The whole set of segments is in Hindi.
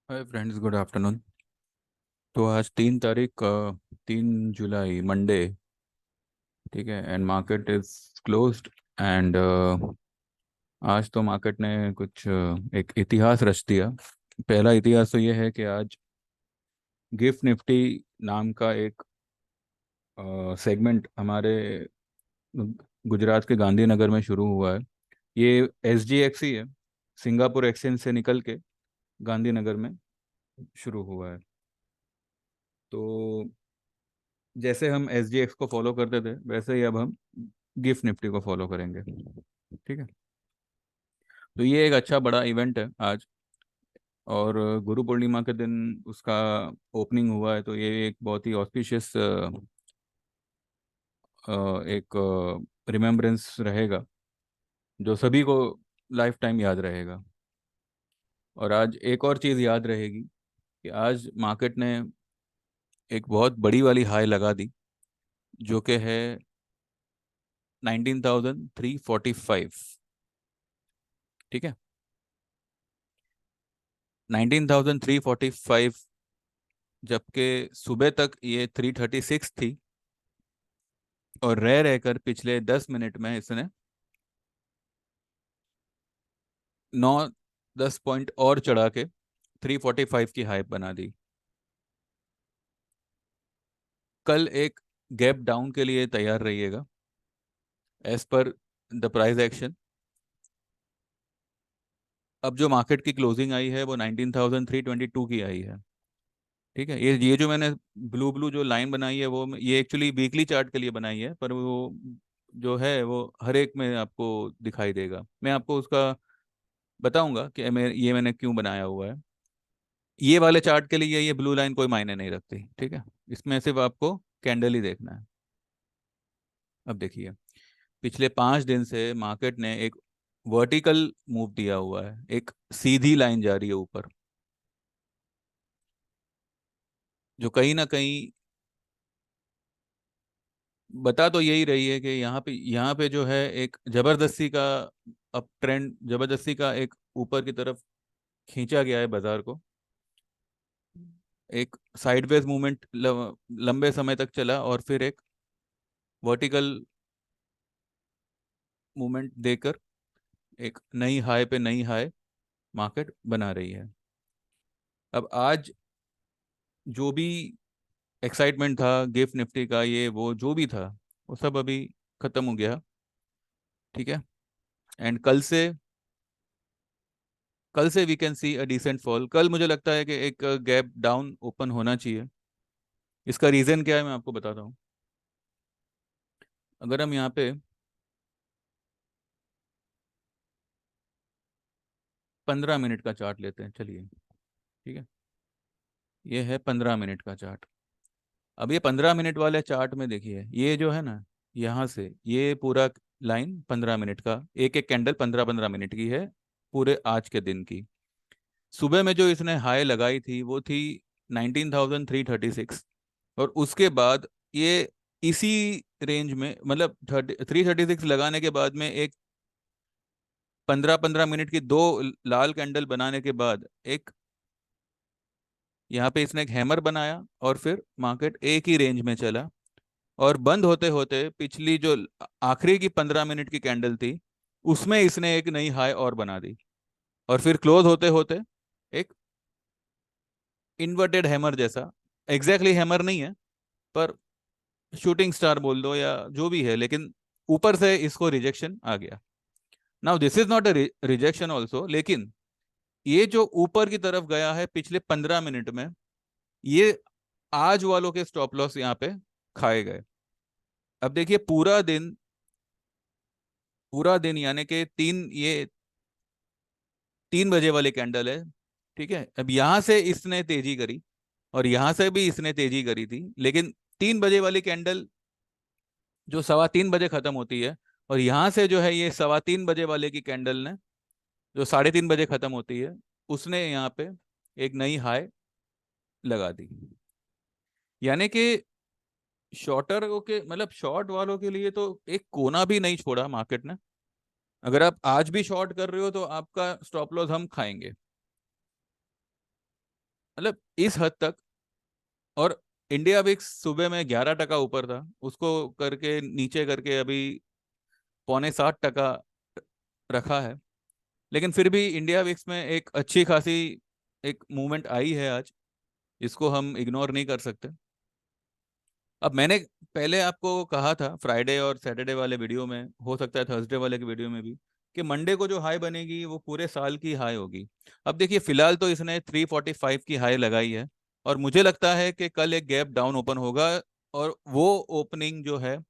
Hi friends, good afternoon. तो आज 3 तारीख 3 जुलाई मंडे। ठीक है, and market is closed. And आज तो मार्केट ने कुछ एक इतिहास रच दिया। पहला इतिहास तो ये है कि आज गिफ्ट निफ्टी नाम का एक सेगमेंट हमारे गुजरात के गांधीनगर में शुरू हुआ है। ये SGX ही है, सिंगापुर एक्सचेंज से निकल के गांधीनगर में शुरू हुआ है। तो जैसे हम SGX को फॉलो करते थे वैसे ही अब हम गिफ्ट निफ्टी को फॉलो करेंगे। ठीक है, तो ये एक अच्छा बड़ा इवेंट है आज। और गुरु पूर्णिमा के दिन उसका ओपनिंग हुआ है, तो ये एक बहुत ही ऑस्पिशियस एक रिमेम्बरेंस रहेगा जो सभी को लाइफ टाइम याद रहेगा। और आज एक और चीज़ याद रहेगी कि आज मार्केट ने एक बहुत बड़ी वाली हाई लगा दी, जो कि है 19,345। ठीक है, 19,345, जबकि सुबह तक ये 336 थी। और रह रहकर पिछले 10 मिनट में इसने 9-10 पॉइंट और चढ़ा के 345 की हाई बना दी। कल एक गैप डाउन के लिए तैयार रहिएगा as per the price action. अब जो मार्केट की क्लोजिंग आई है वो 19,322 की आई है। ठीक है, ये जो मैंने ब्लू ब्लू जो लाइन बनाई है वो ये एक्चुअली वीकली चार्ट के लिए बनाई है, पर वो जो है वो हर एक में आपको दिखाई देगा। मैं आपको उसका बताऊंगा कि ये मैंने क्यों बनाया हुआ है। ये वाले चार्ट के लिए ये ब्लू लाइन कोई मायने नहीं रखती। ठीक है, इसमें सिर्फ आपको कैंडल ही देखना है। अब देखिए, पिछले 5 दिन से मार्केट ने एक वर्टिकल मूव दिया हुआ है, एक सीधी लाइन जा रही है ऊपर, जो कहीं ना कहीं बता तो यही रही है कि यहाँ पे जो है एक जबरदस्ती का अप ट्रेंड, जबरदस्ती का एक ऊपर की तरफ खींचा गया है बाजार को। एक साइडवेज मूवमेंट लंबे समय तक चला और फिर एक वर्टिकल मूवमेंट देकर एक नई हाई पे नई हाई मार्केट बना रही है। अब आज जो भी एक्साइटमेंट था गिफ्ट निफ्टी का, ये वो जो भी था वो सब अभी खत्म हो गया। ठीक है, एंड कल से we can see a decent fall. कल मुझे लगता है कि एक गैप डाउन ओपन होना चाहिए। इसका रीज़न क्या है मैं आपको बताता हूँ। अगर हम यहाँ पे 15 मिनट का चार्ट लेते हैं, चलिए। ठीक है, ये है 15 मिनट का चार्ट। अब ये 15 मिनट वाले चार्ट में देखिए, ये जो है ना, यहाँ से ये पूरा लाइन 15 मिनट का, एक एक कैंडल 15-15 मिनट की है पूरे आज के दिन की। सुबह में जो इसने हाई लगाई थी वो थी 19,336। और उसके बाद ये इसी रेंज में, मतलब 336 लगाने के बाद में एक 15-15 मिनट की दो लाल कैंडल बनाने के बाद एक यहाँ पे इसने एक हैमर बनाया और फिर मार्केट एक ही रेंज में चला। और बंद होते होते पिछली जो आखिरी की 15 मिनट की कैंडल थी उसमें इसने एक नई हाई और बना दी। और फिर क्लोज होते होते एक इन्वर्टेड हैमर जैसा, एग्जैक्टली हैमर नहीं है पर शूटिंग स्टार बोल दो या जो भी है, लेकिन ऊपर से इसको रिजेक्शन आ गया। Now this is not a rejection also, लेकिन ये जो ऊपर की तरफ गया है पिछले 15 मिनट में, ये आज वालों के स्टॉप लॉस यहाँ पे खाए गए। अब देखिए, पूरा दिन यानी कि 3 बजे वाली कैंडल है। ठीक है, अब यहां से इसने तेजी करी और यहां से भी इसने तेजी करी थी, लेकिन 3 बजे वाली कैंडल जो 3:15 बजे खत्म होती है, और यहां से जो है ये 3:15 बजे वाले की कैंडल ने जो 3:30 बजे खत्म होती है, उसने यहाँ पे एक नई हाई लगा दी। यानी कि शॉर्टर के, मतलब शॉर्ट वालों के लिए तो एक कोना भी नहीं छोड़ा मार्केट ने। अगर आप आज भी शॉर्ट कर रहे हो तो आपका स्टॉप लॉस हम खाएंगे। मतलब इस हद तक। और इंडिया विक्स सुबह में 11% ऊपर था, उसको करके नीचे करके अभी 6.75% रखा है। लेकिन फिर भी इंडिया विक्स में एक अच्छी खासी एक मूवमेंट आई है आज, इसको हम इग्नोर नहीं कर सकते। अब मैंने पहले आपको कहा था फ्राइडे और सैटरडे वाले वीडियो में, हो सकता है थर्सडे वाले के वीडियो में भी, कि मंडे को जो हाई बनेगी वो पूरे साल की हाई होगी। अब देखिए फिलहाल तो इसने 345 की हाई लगाई है, और मुझे लगता है कि कल एक गैप डाउन ओपन होगा, और वो ओपनिंग जो है,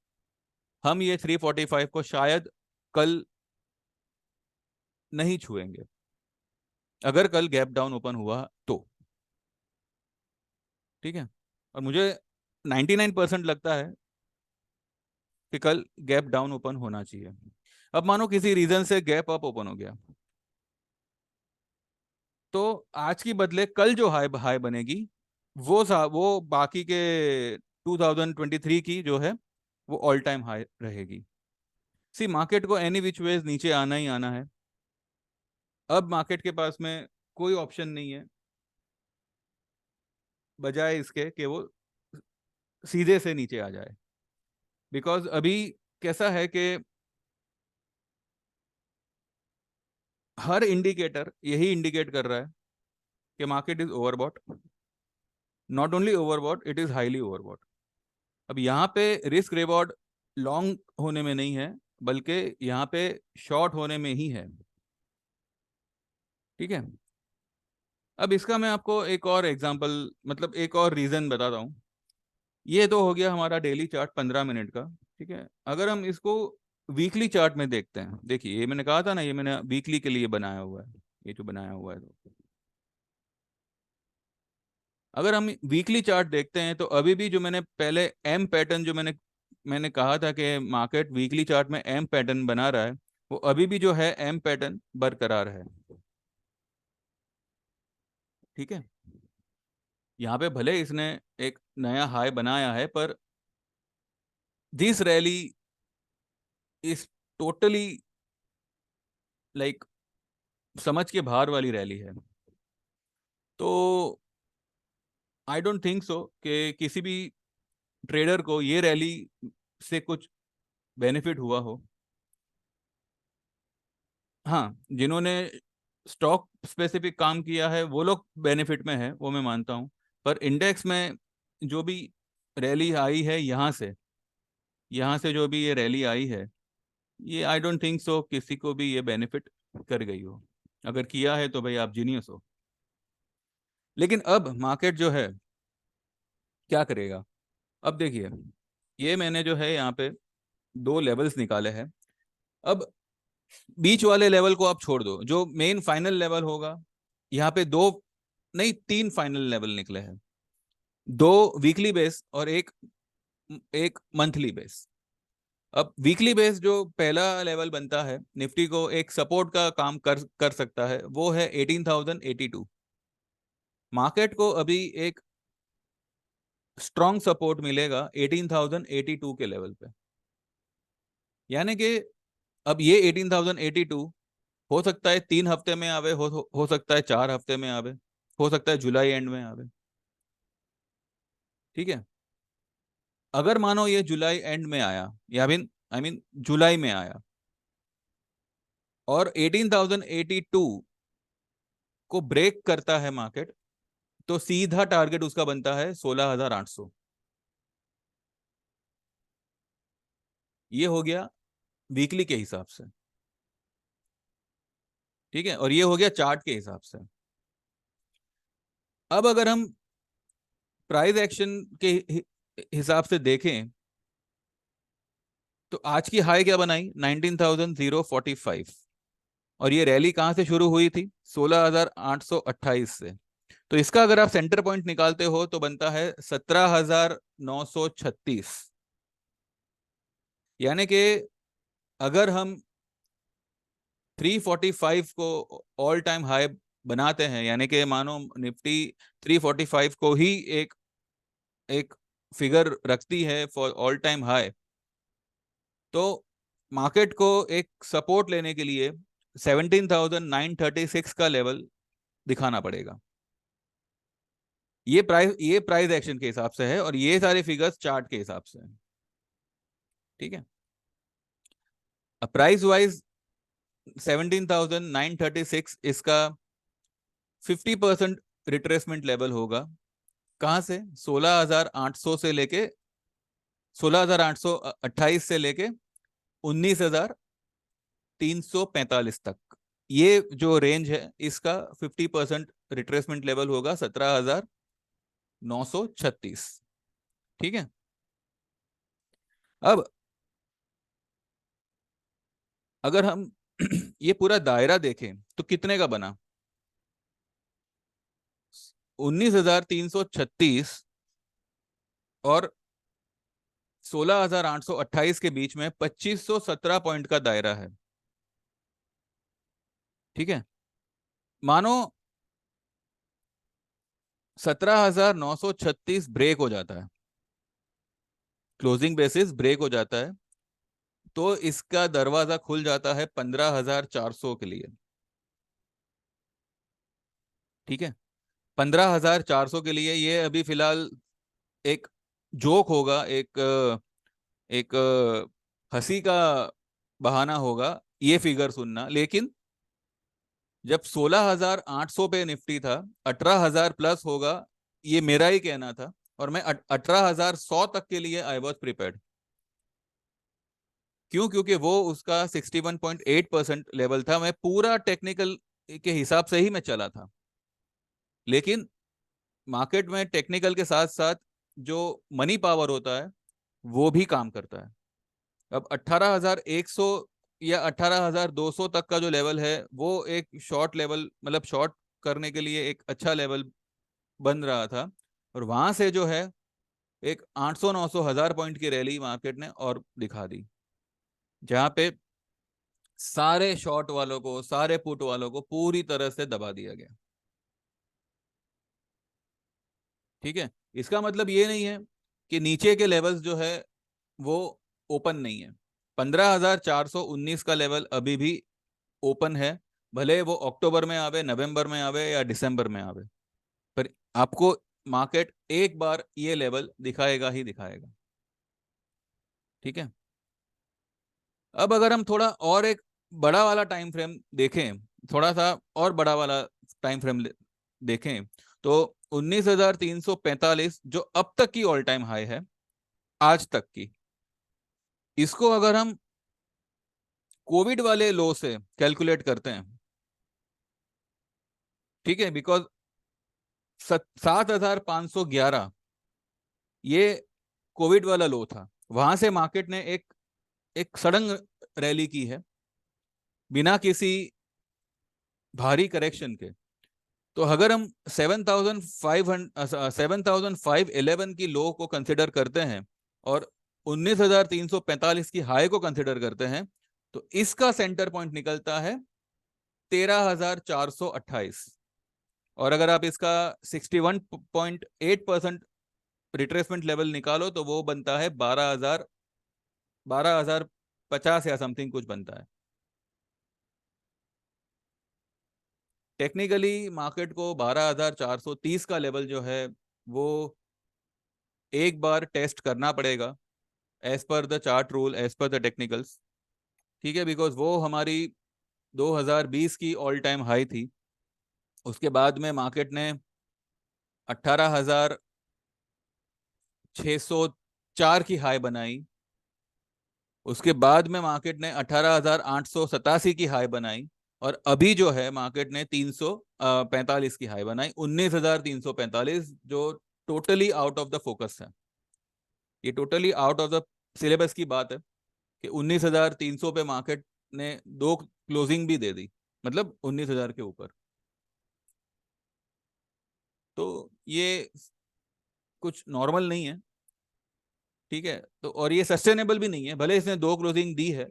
हम ये 345 को शायद कल नहीं छुएंगे, अगर कल गैप डाउन ओपन हुआ तो। ठीक है। और मुझे 99% लगता है कि कल गैप डाउन ओपन होना चाहिए। अब मानो किसी रीजन से गैप अप ओपन हो गया, तो आज की बदले कल जो हाई हाई बनेगी, वो बाकी के 2023 की जो है वो ऑल टाइम हाई रहेगी। सी मार्केट को एनी विच वेज नीचे आना ही आना है। अब मार्केट के पास में कोई ऑप्शन नहीं है बजाय इसके कि वो सीधे से नीचे आ जाए। बिकॉज अभी कैसा है कि हर इंडिकेटर यही इंडिकेट कर रहा है कि market is overbought. Not only overbought, it is highly overbought. अब यहाँ पे रिस्क रिवॉर्ड लॉन्ग होने में नहीं है, बल्कि यहाँ पे शॉर्ट होने में ही है। ठीक है। अब इसका मैं आपको एक और एग्जांपल, मतलब एक और रीजन बताता हूँ। ये तो हो गया हमारा डेली चार्ट 15 मिनट का। ठीक है। अगर हम इसको वीकली चार्ट में देखते हैं, देखिए ये मैंने कहा था ना, ये मैंने वीकली के लिए बनाया हुआ है, ये जो बनाया हुआ है। तो अगर हम वीकली चार्ट देखते हैं, तो अभी भी जो मैंने पहले एम पैटर्न जो मैंने मैंने कहा था कि मार्केट वीकली चार्ट में एम पैटर्न बना रहा है, वो अभी भी जो है एम पैटर्न बरकरार है। ठीक है। यहाँ पे भले इसने एक नया हाई बनाया है, पर दिस रैली इस टोटली लाइक समझ के बाहर वाली रैली है। तो आई डोंट थिंक सो कि किसी भी ट्रेडर को ये रैली से कुछ बेनिफिट हुआ हो। हाँ, जिन्होंने स्टॉक स्पेसिफिक काम किया है वो लोग बेनिफिट में है, वो मैं मानता हूँ। पर इंडेक्स में जो भी रैली आई है यहाँ से जो भी ये रैली आई है, ये आई डोंट थिंक सो किसी को भी ये बेनिफिट कर गई हो। अगर किया है तो भाई आप जीनियस हो। लेकिन अब मार्केट जो है क्या करेगा? अब देखिए, ये मैंने जो है यहाँ पे दो लेवल्स निकाले हैं। अब बीच वाले लेवल को आप छोड़ दो, जो मेन फाइनल लेवल होगा, यहाँ पे दो नहीं, तीन फाइनल लेवल निकले हैं। दो वीकली बेस और एक एक मंथली बेस। अब वीकली बेस जो पहला लेवल बनता है, निफ्टी को एक सपोर्ट का काम कर कर सकता है, वो है 18,082। मार्केट को अभी एक स्ट्रॉन्ग सपोर्ट मिलेगा 18,082 के लेवल पे। यानी कि अब ये 18,082 हो सकता है 3 हफ्ते में आवे, हो सकता है 4 हफ्ते में आवे, हो सकता है जुलाई एंड में आवे। ठीक है। अगर मानो ये जुलाई एंड में आया, या आई मीन जुलाई में आया, और 18,082 को ब्रेक करता है मार्केट, तो सीधा टारगेट उसका बनता है 16,800। ये हो गया वीकली के हिसाब से। ठीक है। और ये हो गया चार्ट के हिसाब से। अब अगर हम प्राइस एक्शन के हिसाब से देखें, तो आज की हाई क्या बनाई? 19,045। और ये रैली कहां से शुरू हुई थी? 16,828 से। तो इसका अगर आप सेंटर पॉइंट निकालते हो तो बनता है 17,936। यानी कि अगर हम 345 को ऑल टाइम हाई बनाते हैं, यानी कि मानो निफ्टी 345 को ही एक एक फिगर रखती है फॉर ऑल टाइम हाई, तो मार्केट को एक सपोर्ट लेने के लिए 17,936 का लेवल दिखाना पड़ेगा। ये प्राइस एक्शन के हिसाब से है और ये सारे फिगर्स चार्ट के हिसाब से है। ठीक है, प्राइस वाइज 17,936 इसका 50% रिट्रेसमेंट लेवल होगा। कहां से? 16,800 से लेके 16,828 से लेके 19,345 तक, ये जो रेंज है इसका 50% रिट्रेसमेंट लेवल होगा 17,936। ठीक है, अब अगर हम ये पूरा दायरा देखें तो कितने का बना? 19,336 और 16,828 के बीच में 2,517 पॉइंट का दायरा है। ठीक है, मानो 17,936 ब्रेक हो जाता है, क्लोजिंग बेसिस ब्रेक हो जाता है, तो इसका दरवाजा खुल जाता है 15,400 के लिए। ठीक है, 15,400 के लिए ये अभी फिलहाल एक जोक होगा, एक हंसी का बहाना होगा ये फिगर सुनना, लेकिन जब 16,800 पे निफ्टी था, 18,000 प्लस होगा ये मेरा ही कहना था, और मैं 18,100 तक के लिए आई वॉज प्रिपेयर्ड। क्यों? क्योंकि वो उसका 61.8% लेवल था, मैं पूरा टेक्निकल के हिसाब से ही मैं चला था। लेकिन मार्केट में टेक्निकल के साथ साथ जो मनी पावर होता है वो भी काम करता है। अब 18,100 या 18,200 तक का जो लेवल है वो एक शॉर्ट लेवल, मतलब शॉर्ट करने के लिए एक अच्छा लेवल बन रहा था, और वहां से जो है एक 800 900 हजार पॉइंट की रैली मार्केट ने और दिखा दी, जहां पे सारे शॉर्ट वालों को, सारे पुट वालों को पूरी तरह से दबा दिया गया। ठीक है, इसका मतलब ये नहीं है कि नीचे के लेवल्स जो है वो ओपन नहीं है। 15,419 का लेवल अभी भी ओपन है, भले वो अक्टूबर में आवे, नवंबर में आवे या दिसंबर में आवे, पर आपको मार्केट एक बार ये लेवल दिखाएगा ही दिखाएगा। ठीक है, अब अगर हम थोड़ा और एक बड़ा वाला टाइम फ्रेम देखें, थोड़ा सा और बड़ा वाला टाइम फ्रेम देखें, तो 19,345 जो अब तक की ऑल टाइम हाई है, आज तक की, इसको अगर हम कोविड वाले लो से कैलकुलेट करते हैं, ठीक है, बिकॉज 7,511 ये कोविड वाला लो था, वहां से मार्केट ने एक सडन रैली की है बिना किसी भारी करेक्शन के। तो अगर हम 7,511 की लो को कंसिडर करते हैं और 19,345 की हाई को कंसिडर करते हैं, तो इसका सेंटर पॉइंट निकलता है 13,428, और अगर आप इसका 61.8% रिट्रेसमेंट लेवल निकालो तो वो बनता है 12,050 या समथिंग कुछ बनता है। टेक्निकली मार्केट को 12,430 का लेवल जो है वो एक बार टेस्ट करना पड़ेगा, as per the chart rule, as per the technicals. ठीक है, बिकॉज वो हमारी 2020 की ऑल टाइम हाई थी। उसके बाद में मार्केट ने 18,604 की हाई बनाई, उसके बाद में मार्केट ने 18,887 की हाई बनाई, और अभी जो है मार्केट ने 345 की हाई बनाई, 19,345, जो totally out of the focus है। ये totally out of the syllabus की बात है कि 19,300 पे मार्केट ने दो क्लोजिंग भी दे दी, मतलब 19,000 के ऊपर। तो ये कुछ नॉर्मल नहीं है। ठीक है, तो और ये सस्टेनेबल भी नहीं है, भले इसने दो क्लोजिंग दी है,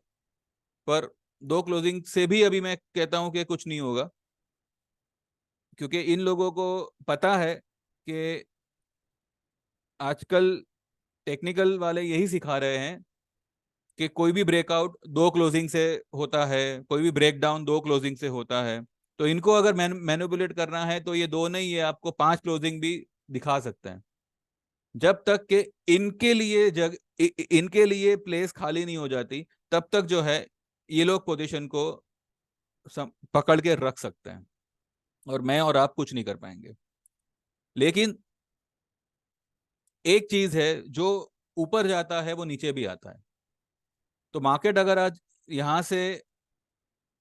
पर दो क्लोजिंग से भी अभी मैं कहता हूं कि कुछ नहीं होगा, क्योंकि इन लोगों को पता है कि आजकल टेक्निकल वाले यही सिखा रहे हैं कि कोई भी ब्रेकआउट दो क्लोजिंग से होता है, कोई भी ब्रेक डाउन दो क्लोजिंग से होता है। तो इनको अगर मैनिपुलेट करना है तो ये दो नहीं, ये आपको पांच क्लोजिंग भी दिखा सकते हैं। जब तक कि इनके लिए प्लेस खाली नहीं हो जाती, तब तक जो है ये लोग पोजीशन को पकड़ के रख सकते हैं, और मैं और आप कुछ नहीं कर पाएंगे। लेकिन एक चीज है, जो ऊपर जाता है वो नीचे भी आता है। तो मार्केट अगर आज यहां से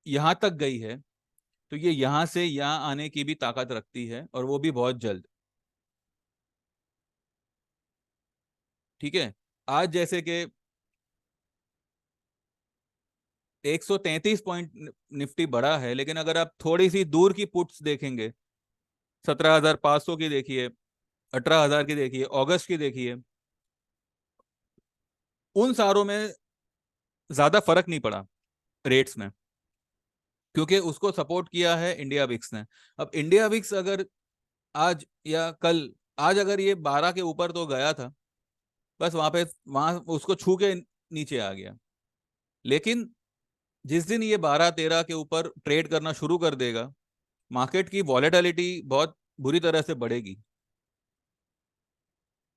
यहां तक गई है, तो ये यहां से यहां आने की भी ताकत रखती है, और वो भी बहुत जल्द। ठीक है। आज जैसे कि 133 पॉइंट निफ्टी बढ़ा है, लेकिन अगर आप थोड़ी सी दूर की पुट्स देखेंगे, 17,500 की देखिए, 18,000 की देखिए, अगस्त की देखिए, उन सारों में ज्यादा फर्क नहीं पड़ा रेट्स में, क्योंकि उसको सपोर्ट किया है इंडिया विक्स ने। अब इंडिया विक्स अगर आज या कल, आज अगर ये 12 के ऊपर तो गया था, बस वहां उसको छू के नीचे आ गया। लेकिन जिस दिन ये 12-13 के ऊपर ट्रेड करना शुरू कर देगा, मार्केट की वॉलेटिलिटी बहुत बुरी तरह से बढ़ेगी।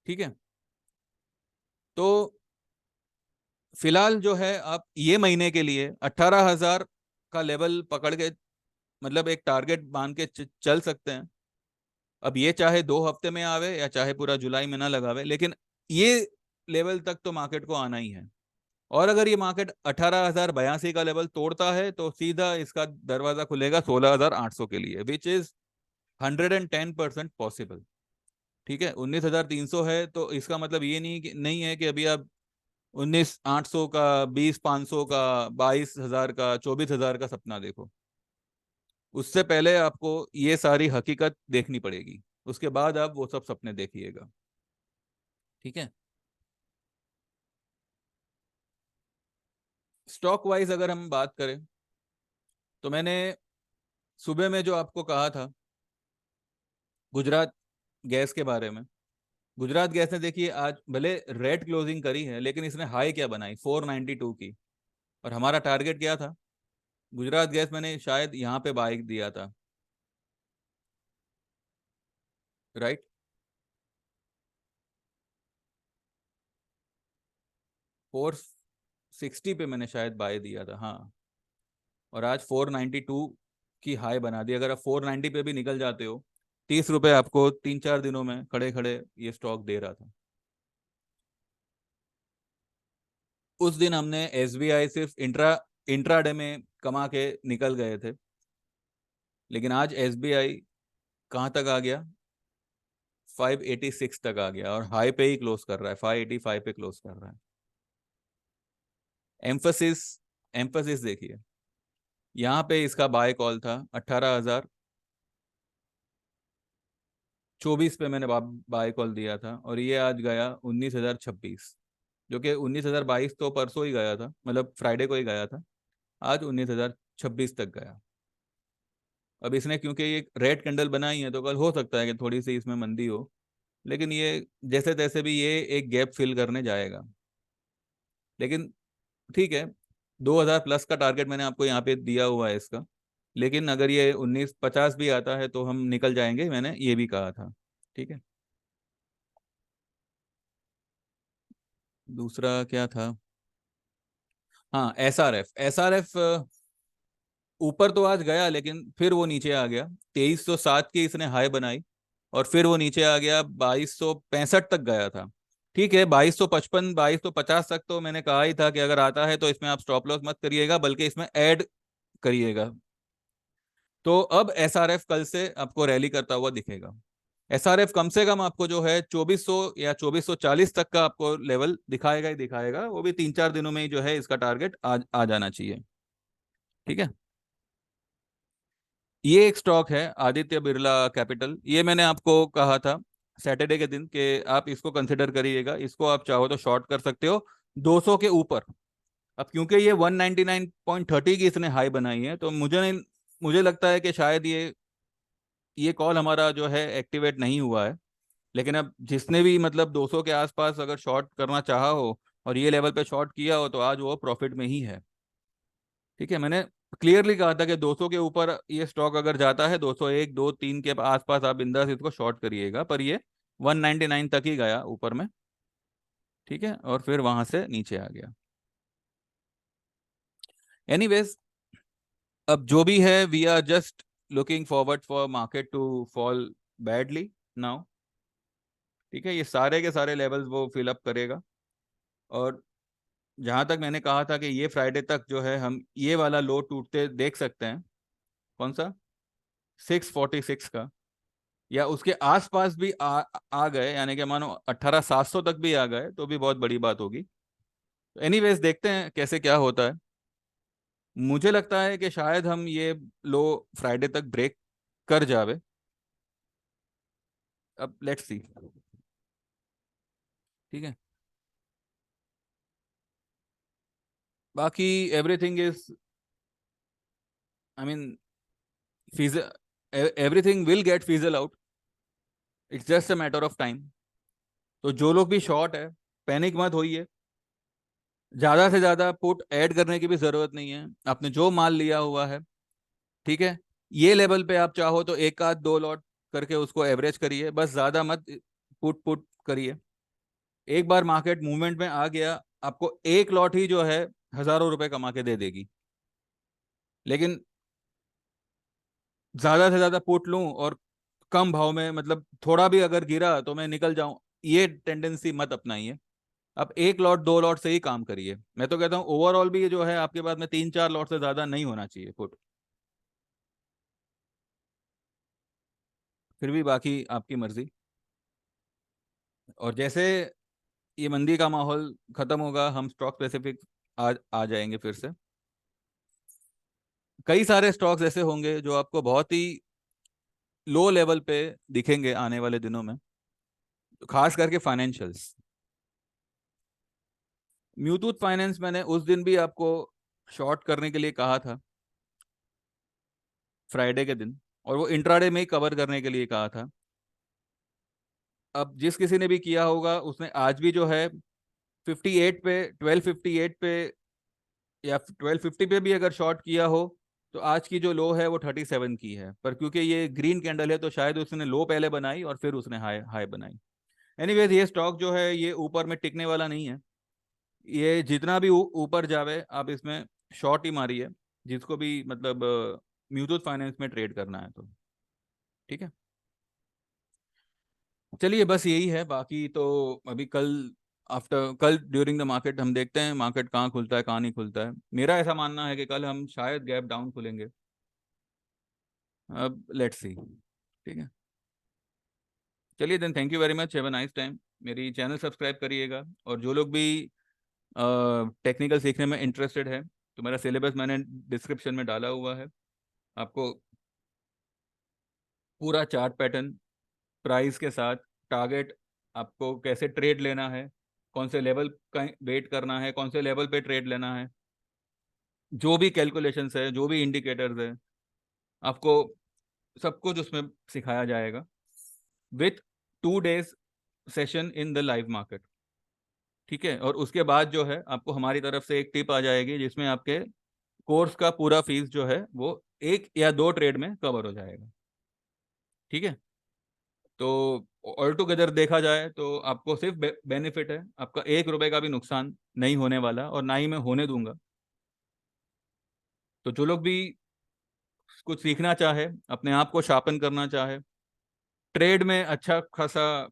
ठीक है। तो फिलहाल जो है आप ये महीने के लिए 18,000 का लेवल पकड़ के, मतलब एक टारगेट मान के चल सकते हैं। अब ये चाहे 2 हफ्ते में आवे या चाहे पूरा जुलाई में ना लगावे, लेकिन ये लेवल तक तो मार्केट को आना ही है। और अगर ये मार्केट 18,082 का लेवल तोड़ता है, तो सीधा इसका दरवाजा खुलेगा 16,800 के लिए, विच इज 110% पॉसिबल। ठीक है। 19,300 है, तो इसका मतलब ये नहीं है कि अभी आप 19,800 का, 20,500 का, 22,000 का, 24,000 का सपना देखो। उससे पहले आपको ये सारी हकीकत देखनी पड़ेगी, उसके बाद आप वो सब सपने देखिएगा। ठीक है। स्टॉक वाइज अगर हम बात करें, तो मैंने सुबह में जो आपको कहा था गुजरात गैस के बारे में, गुजरात गैस ने देखिए आज भले रेड क्लोजिंग करी है, लेकिन इसने हाई क्या बनाई, 492 की। और हमारा टारगेट क्या था, गुजरात गैस मैंने शायद यहाँ पे बाय दिया था, राइट। 460 पे मैंने शायद बाय दिया था, हाँ। और आज 492 की हाई बना दी। अगर आप 490 पे भी निकल जाते हो, 30 रुपए आपको 3-4 दिनों में खड़े खड़े ये स्टॉक दे रहा था। उस दिन हमने एसबीआई सिर्फ इंट्राडे में कमा के निकल गए थे, लेकिन आज एसबीआई कहाँ तक आ गया, 586 तक आ गया, और हाई पे ही क्लोज कर रहा है, 585 पे क्लोज कर रहा है। एम्फोसिस, एम्फोसिस देखिए, यहाँ पे इसका बाय कॉल था 18,024 पे मैंने बाय कॉल दिया था, और ये आज गया 19,026, जो कि 19,022 तो परसों ही गया था, मतलब फ्राइडे को ही गया था। आज 19,026 तक गया। अब इसने क्योंकि ये रेड कैंडल बनाई है, तो कल हो सकता है कि थोड़ी सी इसमें मंदी हो, लेकिन ये जैसे तैसे भी ये एक गैप फिल करने जाएगा। लेकिन ठीक है, 2,000 प्लस का टारगेट मैंने आपको यहाँ पे दिया हुआ है इसका। लेकिन अगर ये 1950 भी आता है तो हम निकल जाएंगे, मैंने ये भी कहा था। ठीक है। दूसरा क्या था, हाँ, एसआरएफ। एसआरएफ ऊपर तो आज गया, लेकिन फिर वो नीचे आ गया। 2307 की इसने हाई बनाई, और फिर वो नीचे आ गया, 2265 तक गया था। ठीक है, 2255, 2250 तक तो मैंने कहा ही था कि अगर आता है तो इसमें आप स्टॉप लॉस मत करिएगा, बल्कि इसमें ऐड करिएगा। तो अब एसआरएफ कल से आपको रैली करता हुआ दिखेगा। एसआरएफ कम से कम आपको जो है 2400 या 2440 तक का आपको लेवल दिखाएगा ही दिखाएगा, वो भी 3-4 दिनों में ही जो है इसका टारगेट आ जाना चाहिए। ठीक है। ये एक स्टॉक है आदित्य बिरला कैपिटल, ये मैंने आपको कहा था सैटरडे के दिन कि आप इसको कंसिडर करिएगा, इसको आप चाहो तो शॉर्ट कर सकते हो 200 के ऊपर। अब क्योंकि ये 199.30 की इसने हाई बनाई है, तो मुझे लगता है कि शायद ये कॉल हमारा जो है एक्टिवेट नहीं हुआ है। लेकिन अब जिसने भी मतलब 200 के आसपास अगर शॉर्ट करना चाहा हो और ये लेवल पे शॉर्ट किया हो, तो आज वो प्रॉफिट में ही है। ठीक है। मैंने क्लियरली कहा था कि 200 के ऊपर ये स्टॉक अगर जाता है, 201, 2, 3 के आसपास आप बिंदास इसको शॉर्ट करिएगा, पर ये 199 तक ही गया ऊपर में, ठीक है, और फिर वहां से नीचे आ गया। एनीवेज, अब जो भी है, we are just looking forward for market to fall badly now, ठीक है। ये सारे के सारे लेवल्स वो फिलअप करेगा, और जहां तक मैंने कहा था कि ये फ्राइडे तक जो है हम ये वाला लो टूटते देख सकते हैं, कौन सा, 646 का, या उसके आसपास भी आ गए, यानी कि मानो 18,700 तक भी आ गए तो भी बहुत बड़ी बात होगी। एनीवेज, देखते हैं कैसे क्या होता है। मुझे लगता है कि शायद हम ये लो फ्राइडे तक ब्रेक कर जावे। अब लेट्स सी, ठीक है। बाकी everything is, I mean, fees everything will get fizzle out, it's just a matter of time. तो जो लोग भी शॉर्ट है, पैनिक मत होइए, ज्यादा से ज्यादा पुट ऐड करने की भी जरूरत नहीं है, आपने जो माल लिया हुआ है, ठीक है, ये लेवल पे आप चाहो तो एक आध दो लॉट करके उसको एवरेज करिए, बस ज्यादा मत पुट पुट करिए। एक बार मार्केट मूवमेंट में आ गया, आपको एक लॉट ही जो है हजारों रुपए कमा के दे देगी, लेकिन ज्यादा से ज्यादा पुट लूं और कम भाव में, मतलब थोड़ा भी अगर गिरा तो मैं निकल जाऊं, ये टेंडेंसी मत अपनाइए। आप एक लॉट दो लॉट से ही काम करिए। मैं तो कहता हूँ ओवरऑल भी ये जो है आपके पास में 3-4 लॉट से ज्यादा नहीं होना चाहिए पुट। फिर भी बाकी आपकी मर्जी। और जैसे ये मंदी का माहौल खत्म होगा, हम स्टॉक स्पेसिफिक आ जाएंगे फिर से। कई सारे स्टॉक्स ऐसे होंगे जो आपको बहुत ही लो लेवल पे दिखेंगे आने वाले दिनों में, खास करके फाइनेंशियल्स। म्यूटूथ फाइनेंस मैंने उस दिन भी आपको शॉर्ट करने के लिए कहा था, फ्राइडे के दिन, और वो इंट्राडे में ही कवर करने के लिए कहा था। अब जिस किसी ने भी किया होगा उसने आज भी जो है 58 पे, 1258 पे या 1250 पे भी अगर शॉर्ट किया हो, तो आज की जो लो है वो 37 की है, पर क्योंकि ये ग्रीन कैंडल है तो शायद उसने लो पहले बनाई और फिर उसने हाई हाई बनाई। एनीवेज, ये स्टॉक जो है ये ऊपर में टिकने वाला नहीं है। ये जितना भी ऊपर जावे आप इसमें शॉर्ट ही मारिए, जिसको भी मतलब म्यूचुअल फाइनेंस में ट्रेड करना है तो, ठीक है। चलिए, बस यही है, बाकी तो अभी कल, आफ्टर कल ड्यूरिंग द मार्केट हम देखते हैं मार्केट कहाँ खुलता है कहाँ नहीं खुलता है। मेरा ऐसा मानना है कि कल हम शायद गैप डाउन खुलेंगे। अब लेट्स सी, ठीक है। चलिए then, thank you very much, have a nice time. मेरी चैनल सब्सक्राइब करिएगा, और जो लोग भी टेक्निकल सीखने में इंटरेस्टेड है तो मेरा सिलेबस मैंने डिस्क्रिप्शन में डाला हुआ है। आपको पूरा चार्ट पैटर्न, प्राइस के साथ, टारगेट, आपको कैसे ट्रेड लेना है, कौन से लेवल का वेट करना है, कौन से लेवल पे ट्रेड लेना है, जो भी कैलकुलेशंस है, जो भी इंडिकेटर्स है, आपको सब कुछ उसमें सिखाया जाएगा, with 2 days session in the live market, ठीक है। और उसके बाद जो है आपको हमारी तरफ से एक टिप आ जाएगी जिसमें आपके कोर्स का पूरा फीस जो है वो 1 या 2 ट्रेड में कवर हो जाएगा, ठीक है। तो ऑल टुगेदर देखा जाए तो आपको सिर्फ बेनिफिट है, आपका 1 रुपए का भी नुकसान नहीं होने वाला, और ना ही मैं होने दूंगा। तो जो लोग भी कुछ सीखना चाहे, अपने आप को शार्पन करना चाहे, ट्रेड में अच्छा खासा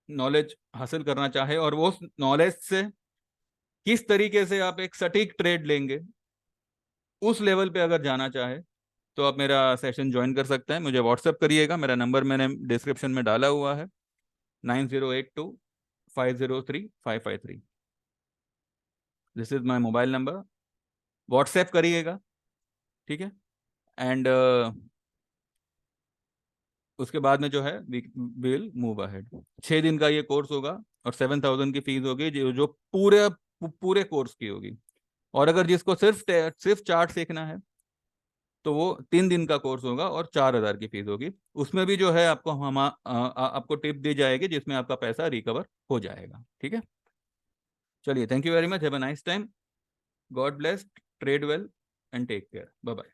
नॉलेज हासिल करना चाहे, और वो नॉलेज से किस तरीके से आप एक सटीक ट्रेड लेंगे, उस लेवल पे अगर जाना चाहे तो आप मेरा सेशन ज्वाइन कर सकते हैं। मुझे व्हाट्सएप करिएगा, मेरा नंबर मैंने डिस्क्रिप्शन में डाला हुआ है, 9082 503 553। This is my mobile number, WhatsApp करिएगा, ठीक है। एंड उसके बाद में जो है वी विल मूव अहेड। 6 दिन का ये कोर्स होगा, और 7,000 की फीस होगी जो जो पूरे पूरे कोर्स की होगी। और अगर जिसको सिर्फ चार्ट सीखना है तो वो 3 दिन का कोर्स होगा और 4,000 की फीस होगी। उसमें भी जो है आपको आपको टिप दी जाएगी जिसमें आपका पैसा रिकवर हो जाएगा, ठीक है। चलिए, thank you very much, have a nice time, God bless, trade well, and take care, bye bye.